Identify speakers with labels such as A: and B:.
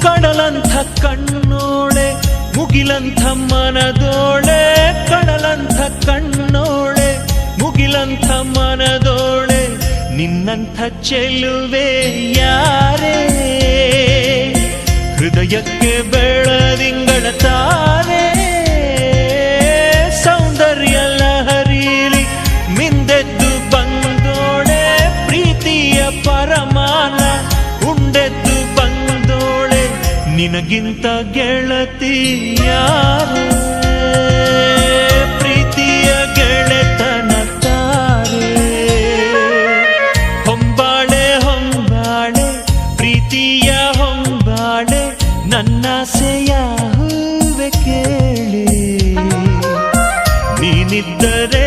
A: ಕಡಲಂಥ ಕಣ್ಣೋಳೆ ಮುಗಿಲಂಥ ಮನದೋಳೆ, ಕಡಲಂಥ ಕಣ್ಣೋಳೆ ಮುಗಿಲಂಥ ಮನದೋಳೆ, ನಿನ್ನಂಥ ಚೆಲುವೆ ಯಾರೇ, ಹೃದಯಕ್ಕೆ ಬೆಳದಿಂಗಳ ತಾರೆ, ಸೌಂದರ್ಯ ಲಹರೀಲಿ ಮಿಂದೆದ್ದು ಬಂದೋಳೆ, ಪ್ರೀತಿಯ ಪರಮಾನ ಉಂಡೆದ್ದು ಬಂದೋಳೆ, ನಿನಗಿಂತ ಗೆಳತಿ ಯಾರೇ, ಪ್ರೀತಿಯ ಗೆಳೆತನ ತಾರೆ, ಹೊಂಬಾಳೆ ಹೊಂಬಾಳೆ ಪ್ರೀತಿಯ ಹೊಂಬಾಳೆ, ನನ್ನಾಸೆಯ ಹೂವೆ ಕೇಳಿ, ನೀನಿದ್ದರೆ